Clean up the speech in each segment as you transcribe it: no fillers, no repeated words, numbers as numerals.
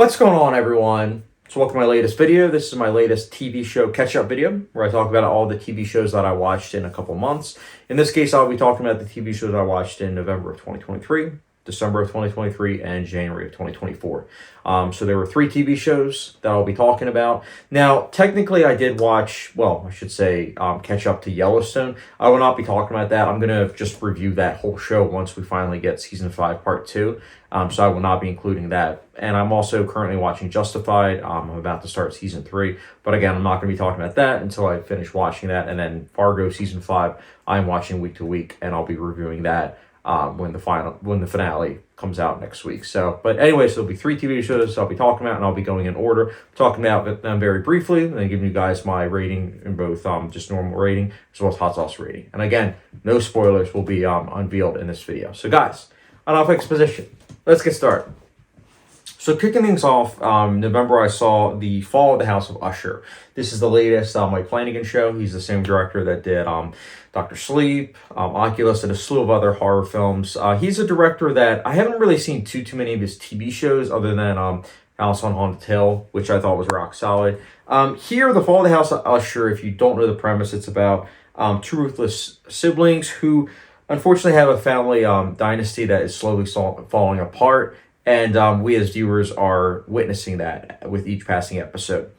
What's going on, everyone? So welcome to my latest video. This is my latest TV show catch-up video where I talk about all the TV shows that I watched in a couple months. In this case, I'll be talking about the TV shows I watched in November of 2023, December of 2023, and January of 2024. So there were 3 TV shows that I'll be talking about. Now, technically, I did watch, well, I should say, catch up to Yellowstone. I will not be talking about that. I'm going to just review that whole show once we finally get Season 5, Part 2. So I will not be including that. And I'm also currently watching Justified. I'm about to start Season 3. But again, I'm not going to be talking about that until I finish watching that. And then Fargo Season 5, I'm watching week to week, and I'll be reviewing that when the finale comes out next week. So, but anyways, there'll be 3 TV shows I'll be talking about, and I'll be going in order, talking about them very briefly, and then giving you guys my rating in both just normal rating as well as hot sauce rating. And again, no spoilers will be unveiled in this video. So guys, enough exposition. Let's get started. So kicking things off, November I saw The Fall of the House of Usher. This is the latest Mike Flanagan show. He's the same director that did Dr. Sleep, Oculus, and a slew of other horror films. He's a director that I haven't really seen too many of his TV shows other than House on Haunted Hill, which I thought was rock solid. Here, The Fall of the House of Usher, if you don't know the premise, it's about 2 ruthless siblings who unfortunately have a family dynasty that is slowly falling apart. And we as viewers are witnessing that with each passing episode.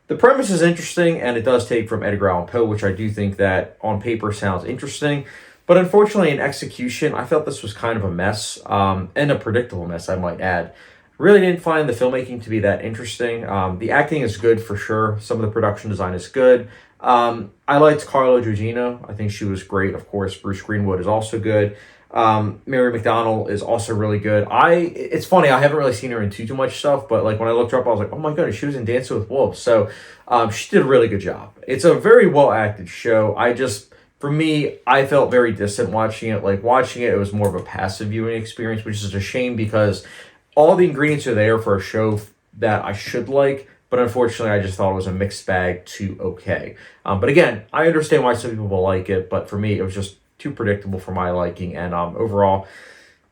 The premise is interesting, and it does take from Edgar Allan Poe, which I do think that on paper sounds interesting. But unfortunately, in execution, I felt this was kind of a mess, and a predictable mess, I might add. Really didn't find the filmmaking to be that interesting. The acting is good for sure. Some of the production design is good. I liked Carla Gugino. I think she was great. Of course, Bruce Greenwood is also good. Mary McDonnell is also really good. It's funny, I haven't really seen her in too much stuff, but like when I looked her up, I was like, oh my goodness, she was in Dancing with Wolves. So she did a really good job. It's a very well acted show. For me, I felt very distant watching it. Like watching it, it was more of a passive viewing experience, which is a shame because all the ingredients are there for a show that I should like. But unfortunately, I just thought it was a mixed bag to okay. But again, I understand why some people like it, but for me, it was just too predictable for my liking, and overall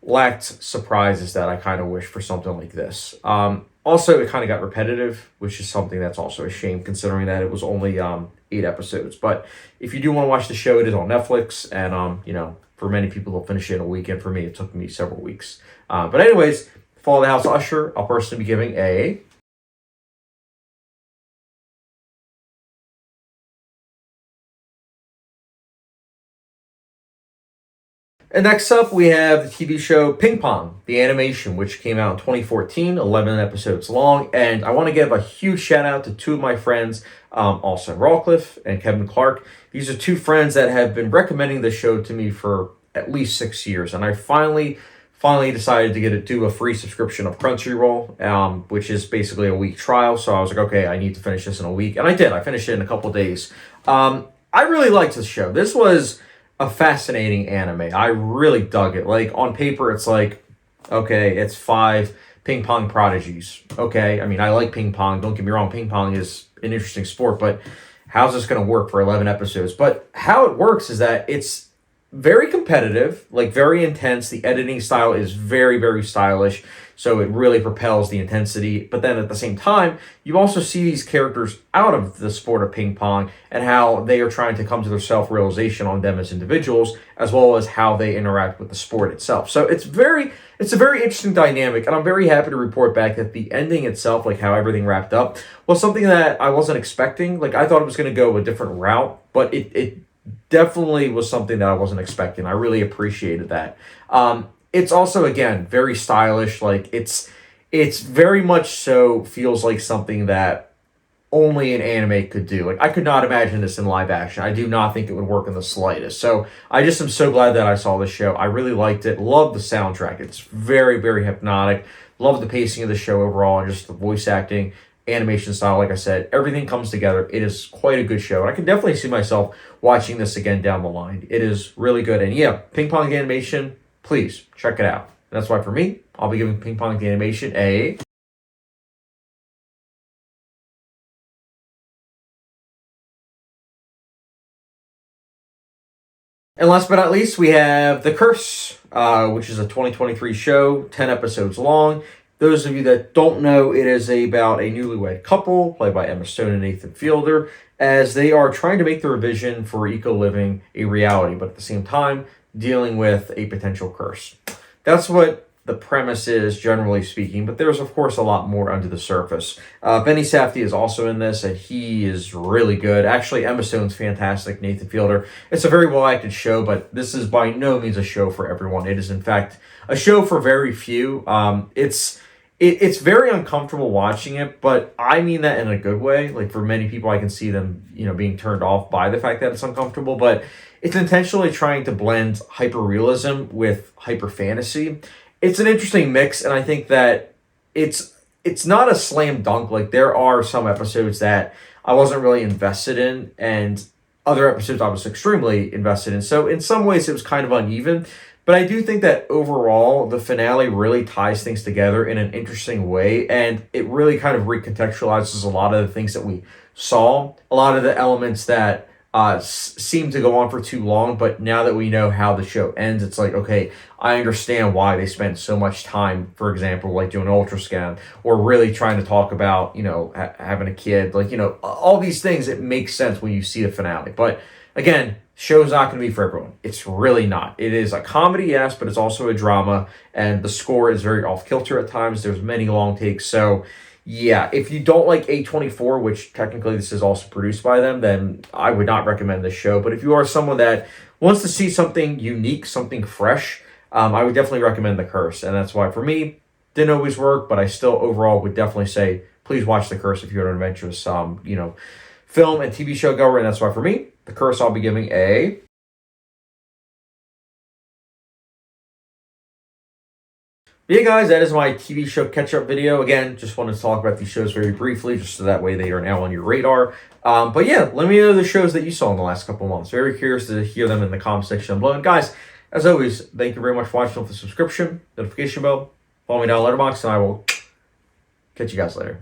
lacked surprises that I kind of wish for something like this. Also, it kind of got repetitive, which is something that's also a shame considering that it was only 8 episodes. But if you do want to watch the show, it is on Netflix, and for many people, they'll finish it in a weekend. For me, it took me several weeks. But anyways, Fall of the House of Usher, I'll personally be giving a... And next up, we have the TV show Ping Pong, the animation, which came out in 2014, 11 episodes long. And I want to give a huge shout out to 2 of my friends, Austin Rawcliffe and Kevin Clark. These are 2 friends that have been recommending this show to me for at least 6 years. And I finally decided to do a free subscription of Crunchyroll, which is basically a week trial. So I was like, okay, I need to finish this in a week. And I did. I finished it in a couple of days. I really liked this show. This was a fascinating anime. I really dug it. Like on paper, it's like, okay, it's 5 ping pong prodigies. Okay, I mean, I like ping pong. Don't get me wrong, ping pong is an interesting sport, but how's this going to work for 11 episodes? But how it works is that it's very competitive, like very intense. The editing style is very, very stylish. So it really propels the intensity. But then at the same time, you also see these characters out of the sport of ping pong and how they are trying to come to their self-realization on them as individuals, as well as how they interact with the sport itself. So it's a very interesting dynamic. And I'm very happy to report back that the ending itself, like how everything wrapped up, was something that I wasn't expecting. Like I thought it was going to go a different route, but it definitely was something that I wasn't expecting. I really appreciated that. It's also, again, very stylish. Like it's very much so feels like something that only an anime could do. Like I could not imagine this in live action. I do not think it would work in the slightest. So I just am so glad that I saw this show. I really liked it. Love the soundtrack. It's very, very hypnotic. Love the pacing of the show overall and just the voice acting, animation style. Like I said, everything comes together. It is quite a good show. And I can definitely see myself watching this again down the line. It is really good. And yeah, Ping Pong animation, please check it out. And that's why for me, I'll be giving Ping Pong animation a... And last but not least, we have The Curse, which is a 2023 show, 10 episodes long. Those of you that don't know, it is about a newlywed couple played by Emma Stone and Nathan Fielder, as they are trying to make their vision for eco-living a reality, but at the same time, dealing with a potential curse. That's what the premise is, generally speaking, but there's, of course, a lot more under the surface. Benny Safdie is also in this, and he is really good. Actually, Emma Stone's fantastic, Nathan Fielder. It's a very well-acted show, but this is by no means a show for everyone. It is, in fact, a show for very few. It's very uncomfortable watching it, but I mean that in a good way. Like, for many people, I can see them, being turned off by the fact that it's uncomfortable, but it's intentionally trying to blend hyper-realism with hyper-fantasy. It's an interesting mix, and I think that it's not a slam dunk. Like, there are some episodes that I wasn't really invested in, and other episodes I was extremely invested in. So in some ways, it was kind of uneven. But I do think that overall, the finale really ties things together in an interesting way, and it really kind of recontextualizes a lot of the things that we saw, a lot of the elements that seem to go on for too long, but now that we know how the show ends, it's like, okay, I understand why they spent so much time, for example, like doing an ultrasound, or really trying to talk about, having a kid, like, all these things. It makes sense when you see the finale. But again, show's not going to be for everyone. It's really not. It is a comedy, yes, but it's also a drama, and the score is very off-kilter at times. There's many long takes, so yeah, if you don't like A24, which technically this is also produced by them, then I would not recommend this show. But if you are someone that wants to see something unique, something fresh, I would definitely recommend The Curse. And that's why, for me, didn't always work, but I still overall would definitely say, please watch The Curse if you're an adventurous, film and TV show goer. And that's why, for me, The Curse, I'll be giving a... Yeah, guys, that is my TV show catch-up video. Again, just wanted to talk about these shows very briefly, just so that way they are now on your radar. But yeah, let me know the shows that you saw in the last couple of months. Very curious to hear them in the comment section below. And guys, as always, thank you very much for watching with the subscription, notification bell, follow me down Letterboxd, and I will catch you guys later.